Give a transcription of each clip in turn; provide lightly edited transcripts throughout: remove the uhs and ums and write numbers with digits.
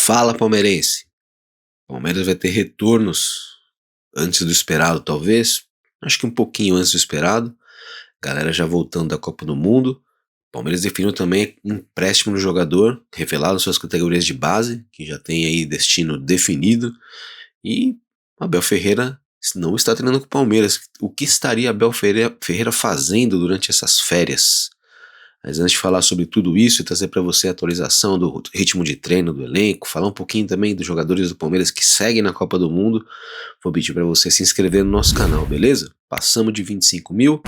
Fala, palmeirense. Palmeiras vai ter retornos antes do esperado, talvez. Acho que um pouquinho antes do esperado. Galera já voltando da Copa do Mundo. Palmeiras definiu também um empréstimo no jogador, revelado suas categorias de base, que já tem aí destino definido. E Abel Ferreira não está treinando com o Palmeiras. O que estaria Abel Ferreira fazendo durante essas férias? Mas antes de falar sobre tudo isso e trazer para você a atualização do ritmo de treino do elenco, falar um pouquinho também dos jogadores do Palmeiras que seguem na Copa do Mundo, vou pedir para você se inscrever no nosso canal, beleza? Passamos de 25 mil,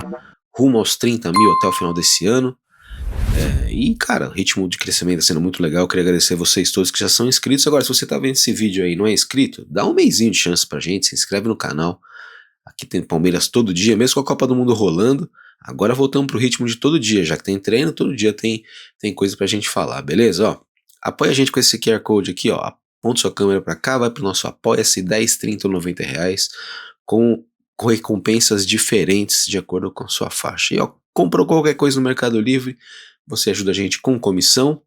rumo aos 30 mil até o final desse ano. E cara, o ritmo de crescimento está sendo muito legal. Eu queria agradecer a vocês todos que já são inscritos. Agora, se você tá vendo esse vídeo aí e não é inscrito, dá um mesinho de chance pra gente, se inscreve no canal. Aqui tem Palmeiras todo dia, mesmo com a Copa do Mundo rolando. Agora voltamos pro ritmo de todo dia, já que tem treino, todo dia tem coisa pra gente falar, beleza? Ó, apoia a gente com esse QR Code aqui, ó. Aponta sua câmera pra cá, vai pro nosso Apoia-se, 10, 30 ou 90 reais, com recompensas diferentes de acordo com a sua faixa. E ó, comprou qualquer coisa no Mercado Livre, você ajuda a gente com comissão.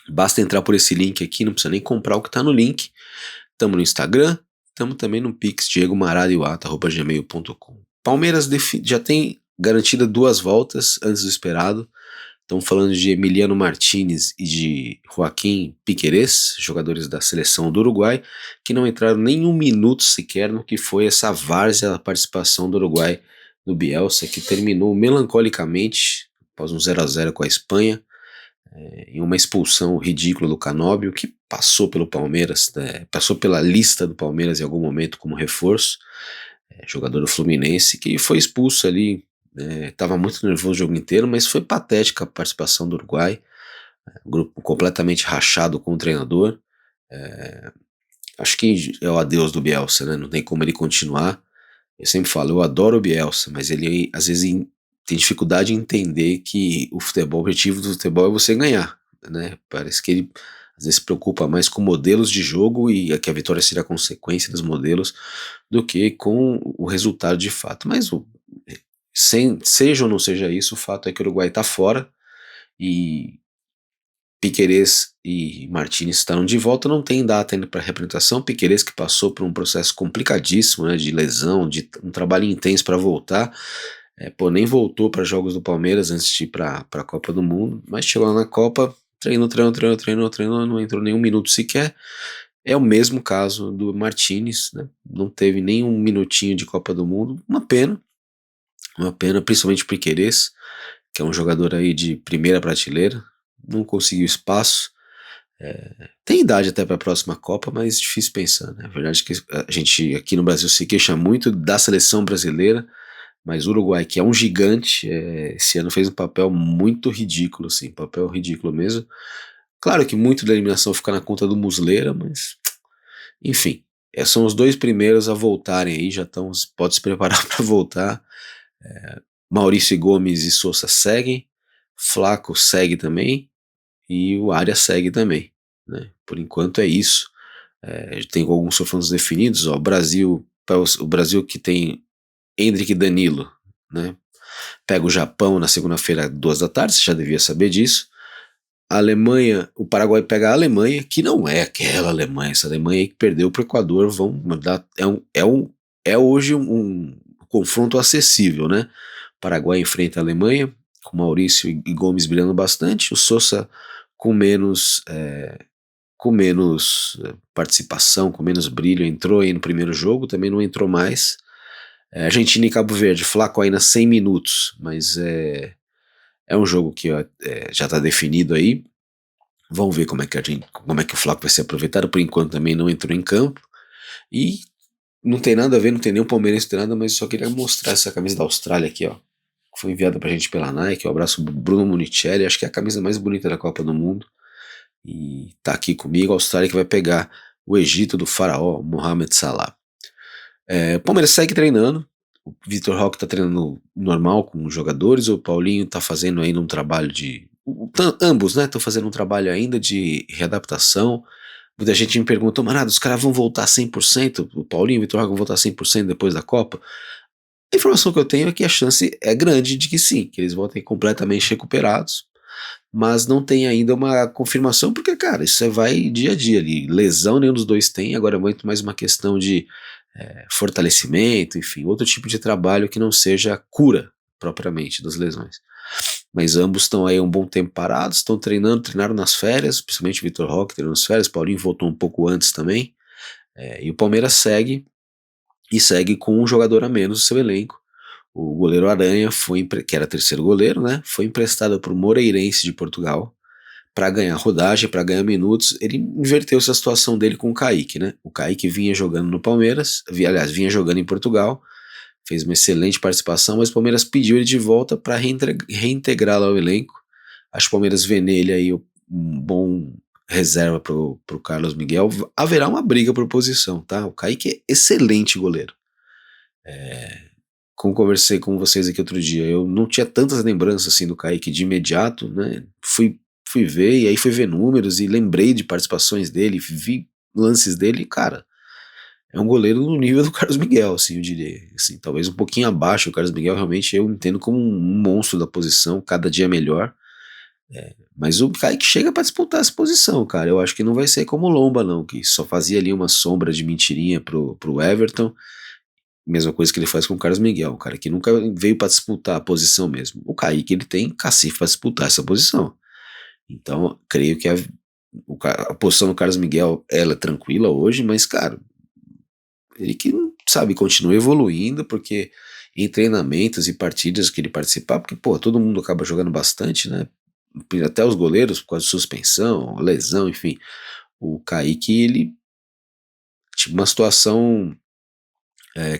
Basta entrar por esse link aqui, não precisa nem comprar o que tá no link. Tamo no Instagram, estamos também no Pix, diegomaradiwata@gmail.com. Palmeiras já tem garantida 2 voltas antes do esperado. Estamos falando de Emiliano Martinez e de Joaquim Piquerez, jogadores da seleção do Uruguai, que não entraram nem um minuto sequer no que foi essa várzea da participação do Uruguai no Bielsa, que terminou melancolicamente após um 0-0 com a Espanha, em uma expulsão ridícula do Canóbio, que passou pelo Palmeiras, passou pela lista do Palmeiras em algum momento como reforço, jogador do Fluminense, que foi expulso ali, estava muito nervoso o jogo inteiro, mas foi patética a participação do Uruguai, grupo completamente rachado com o treinador. Acho que é o adeus do Bielsa, né? Não tem como ele continuar. Eu sempre falo, eu adoro o Bielsa, mas ele às vezes tem dificuldade em entender que o objetivo do futebol é você ganhar, né? Parece que ele às vezes se preocupa mais com modelos de jogo e que a vitória seja a consequência dos modelos do que com o resultado de fato. Mas seja ou não seja isso, o fato é que o Uruguai está fora e Piquerez e Martinez estarão de volta, não tem data ainda para representação. Piquerez que passou por um processo complicadíssimo, né, de lesão, de um trabalho intenso para voltar. Nem voltou para jogos do Palmeiras antes de ir para a Copa do Mundo, mas chegou lá na Copa, treinou, não entrou nem um minuto sequer. É o mesmo caso do Martinez, né? Não teve nem um minutinho de Copa do Mundo, uma pena, principalmente o Piquerez, que é um jogador aí de primeira prateleira, não conseguiu espaço. Tem idade até para a próxima Copa, mas difícil pensar, né? A verdade é que a gente aqui no Brasil se queixa muito da seleção brasileira, mas o Uruguai, que é um gigante, esse ano fez um papel muito ridículo, assim, papel ridículo mesmo. Claro que muito da eliminação fica na conta do Muslera, mas enfim, são os 2 primeiros a voltarem aí, já estão, pode se preparar para voltar. Maurício Gomes e Sousa seguem, Flaco segue também e o Arias segue também, né? Por enquanto é isso. Tem alguns confrontos definidos, ó, o Brasil que tem Endrick e Danilo, né? Pega o Japão na segunda-feira, 2 da tarde, você já devia saber disso. A Alemanha, o Paraguai pega a Alemanha, que não é aquela Alemanha, essa Alemanha aí que perdeu para o Equador, é hoje um confronto acessível, né? O Paraguai enfrenta a Alemanha, com Maurício e Gomes brilhando bastante, o Sousa com menos participação, com menos brilho, entrou aí no primeiro jogo, também não entrou mais. Argentina e Cabo Verde, Flaco ainda 100 minutos, mas é um jogo que já está definido aí. Vamos ver como é que o Flaco vai ser aproveitado. Por enquanto também não entrou em campo. E não tem nada a ver, não tem nem o Palmeirense, não tem nada, mas só queria mostrar essa camisa da Austrália aqui, ó. Foi enviada pra gente pela Nike. Um abraço Bruno Municelli, acho que é a camisa mais bonita da Copa do Mundo. E tá aqui comigo, a Austrália que vai pegar o Egito do faraó Mohamed Salah. O Palmeiras segue treinando. O Vitor Roque tá treinando normal com os jogadores. O Paulinho tá fazendo ainda um trabalho de... Ambos, né? Estão fazendo um trabalho ainda de readaptação. Muita gente me perguntou, Marado, os caras vão voltar 100%? O Paulinho e o Vitor Roque vão voltar 100% depois da Copa? A informação que eu tenho é que a chance é grande de que sim, que eles voltem completamente recuperados. mas não tem ainda uma confirmação, porque, cara, isso vai dia a dia ali. Lesão nenhum dos dois tem, agora é muito mais uma questão de fortalecimento, enfim, outro tipo de trabalho que não seja cura propriamente das lesões. Mas ambos estão aí há um bom tempo parados, estão treinando, treinaram nas férias, principalmente o Vitor Roque treinou nas férias, Paulinho voltou um pouco antes também, e o Palmeiras segue, e segue com um jogador a menos no seu elenco. O goleiro Aranha, que era terceiro goleiro, né, foi emprestado para o Moreirense de Portugal para ganhar rodagem, para ganhar minutos. Ele inverteu essa situação dele com o Kaique, né? O Kaique vinha jogando no Palmeiras, aliás, vinha jogando em Portugal, fez uma excelente participação, mas o Palmeiras pediu ele de volta para reintegrá-lo ao elenco. Acho que o Palmeiras vê nele aí um bom reserva pro Carlos Miguel. Haverá uma briga por posição, tá? O Kaique é excelente goleiro. Como conversei com vocês aqui outro dia, eu não tinha tantas lembranças assim do Kaique de imediato, né? Fui ver, e aí fui ver números e lembrei de participações dele, vi lances dele, e, cara, é um goleiro no nível do Carlos Miguel, assim, eu diria, assim, talvez um pouquinho abaixo. O Carlos Miguel realmente eu entendo como um monstro da posição, cada dia melhor, mas o Kaique chega pra disputar essa posição, cara. Eu acho que não vai ser como o Lomba não, que só fazia ali uma sombra de mentirinha pro Everton. Mesma coisa que ele faz com o Carlos Miguel, um cara que nunca veio pra disputar a posição mesmo. O Kaique, ele tem cacife pra disputar essa posição. Então, creio que a posição do Carlos Miguel, ela é tranquila hoje, mas, cara, ele que, sabe, continua evoluindo, porque em treinamentos e partidas que ele participar, porque, pô, todo mundo acaba jogando bastante, né? Até os goleiros, por causa de suspensão, lesão, enfim. O Kaique, ele tinha uma situação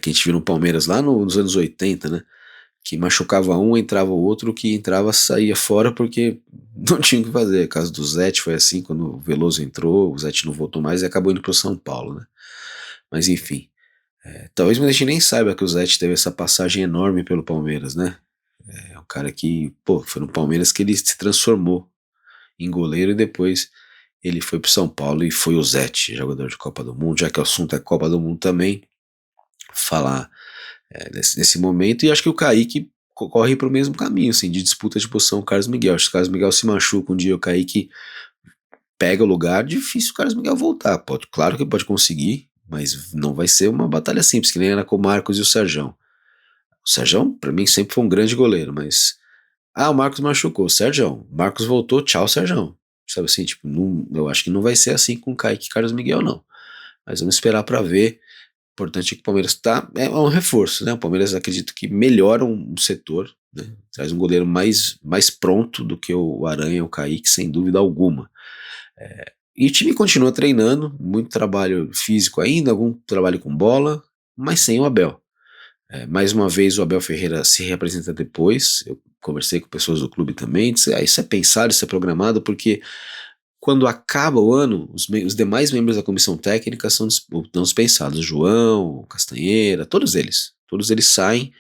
que a gente viu no Palmeiras lá nos anos 80, né? Que machucava um, entrava o outro, que entrava saía fora porque não tinha o que fazer. O caso do Zete foi assim, quando o Veloso entrou, o Zete não voltou mais e acabou indo pro São Paulo, né? Mas enfim, talvez a gente nem saiba que o Zete teve essa passagem enorme pelo Palmeiras, né? É um cara que, pô, foi no Palmeiras que ele se transformou em goleiro e depois ele foi pro São Paulo e foi o Zete, jogador de Copa do Mundo, já que o assunto é Copa do Mundo também, falar nesse momento. E acho que o Kaique corre para o mesmo caminho, assim, de disputa de posição com o Carlos Miguel. Acho que o Carlos Miguel se machuca um dia, o Kaique pega o lugar, difícil o Carlos Miguel voltar. Claro que pode conseguir, mas não vai ser uma batalha simples, que nem era com o Marcos e o Serjão. O Serjão, para mim, sempre foi um grande goleiro, mas o Marcos machucou, o Serjão. Marcos voltou, tchau, Serjão. Sabe assim, tipo, não, eu acho que não vai ser assim com o Kaique e Carlos Miguel, não. Mas vamos esperar para ver. Importante é que o Palmeiras é um reforço, né? O Palmeiras acredito que melhora um setor, né? Traz um goleiro mais pronto do que o Aranha, o Kaique, sem dúvida alguma. E o time continua treinando, muito trabalho físico ainda, algum trabalho com bola, mas sem o Abel. Mais uma vez o Abel Ferreira se representa depois. Eu conversei com pessoas do clube também, disse, isso é pensado, isso é programado, porque quando acaba o ano, os demais membros da comissão técnica são dispensados. João, Castanheira, todos eles saem,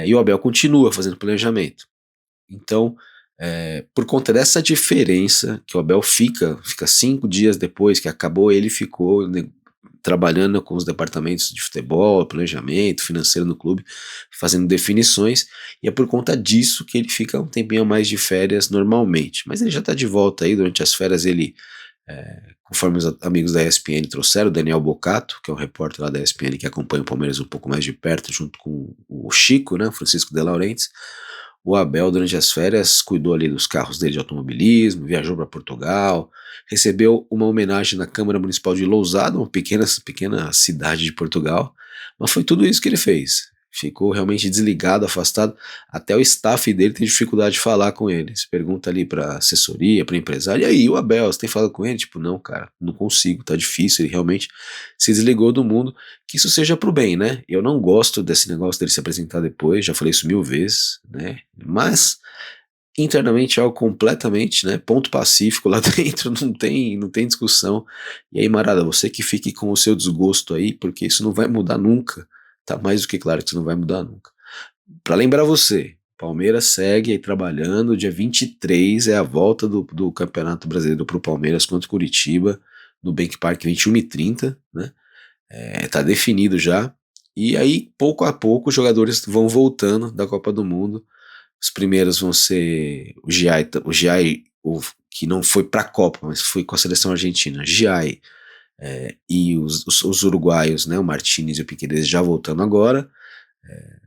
e o Abel continua fazendo planejamento. Então, por conta dessa diferença, que o Abel fica 5 dias depois que acabou, ele ficou, né, trabalhando com os departamentos de futebol, planejamento, financeiro no clube, fazendo definições, e é por conta disso que ele fica um tempinho a mais de férias normalmente. Mas ele já está de volta aí, durante as férias ele, conforme os amigos da ESPN trouxeram, o Daniel Bocato, que é um repórter lá da ESPN que acompanha o Palmeiras um pouco mais de perto, junto com o Chico, né, Francisco de Laurentiis. O Abel, durante as férias, cuidou ali dos carros dele de automobilismo, viajou para Portugal, recebeu uma homenagem na Câmara Municipal de Lousada, uma pequena cidade de Portugal, mas foi tudo isso que ele fez. Ficou realmente desligado, afastado, até o staff dele tem dificuldade de falar com ele. Você pergunta ali pra assessoria, pra empresário, e aí, o Abel, você tem falado com ele? Tipo, não, cara, não consigo, tá difícil, ele realmente se desligou do mundo, que isso seja pro bem, né? Eu não gosto desse negócio dele se apresentar depois, já falei isso 1000 vezes, né? Mas internamente é algo completamente, né, ponto pacífico lá dentro, não tem discussão. E aí, Marada, você que fique com o seu desgosto aí, porque isso não vai mudar nunca, tá mais do que claro que isso não vai mudar nunca. Para lembrar você, Palmeiras segue aí trabalhando, dia 23 é a volta do Campeonato Brasileiro pro Palmeiras contra o Curitiba, no Bank Park, 21h30, né, tá definido já. E aí, pouco a pouco, os jogadores vão voltando da Copa do Mundo. Os primeiros vão ser o que não foi para a Copa, mas foi com a seleção argentina, Giai, e os uruguaios, né, o Martínez e o Piquerez já voltando agora.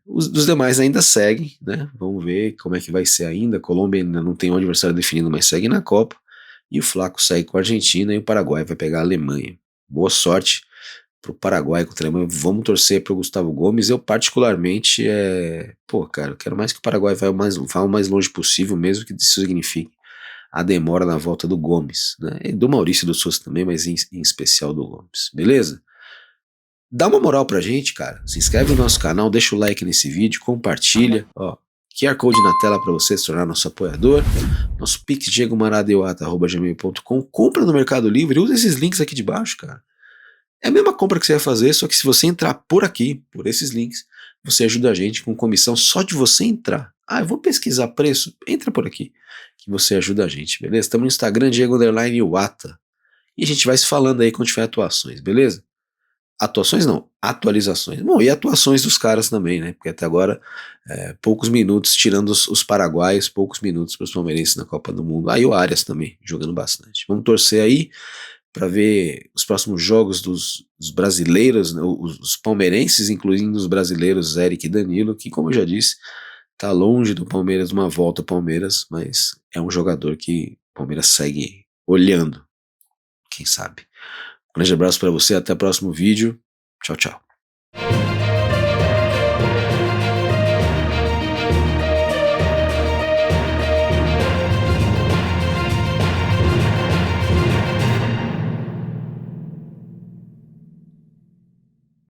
Os demais ainda seguem, né? Vamos ver como é que vai ser ainda. A Colômbia ainda não tem um adversário definido, mas segue na Copa. E o Flaco segue com a Argentina e o Paraguai vai pegar a Alemanha. Boa sorte pro Paraguai contra a Alemanha. Vamos torcer pro Gustavo Gomes. Eu particularmente, cara, eu quero mais que o Paraguai vá o mais longe possível, mesmo que isso signifique a demora na volta do Gomes, né? E do Maurício do Souza também, mas em especial do Gomes. Beleza? Dá uma moral pra gente, cara. Se inscreve no nosso canal, deixa o like nesse vídeo, compartilha. Ó, QR Code na tela para você se tornar nosso apoiador. Nosso pix diegomaradeota@gmail.com. Compra no Mercado Livre, usa esses links aqui de baixo, cara. É a mesma compra que você vai fazer, só que se você entrar por aqui, por esses links, você ajuda a gente com comissão só de você entrar. Ah, eu vou pesquisar preço? Entra por aqui, que você ajuda a gente, beleza? Estamos no Instagram, Diego_Wata. E a gente vai se falando aí quando tiver atuações, beleza? Atuações não, atualizações. Bom, e atuações dos caras também, né? Porque até agora, poucos minutos, tirando os paraguaios, poucos minutos para os palmeirenses na Copa do Mundo. Aí o Arias também, jogando bastante. Vamos torcer aí para ver os próximos jogos dos brasileiros, né, os palmeirenses, incluindo os brasileiros Eric e Danilo, que, como eu já disse, tá longe do Palmeiras, uma volta ao Palmeiras, mas é um jogador que o Palmeiras segue olhando, quem sabe. Um grande abraço para você, até o próximo vídeo. Tchau, tchau.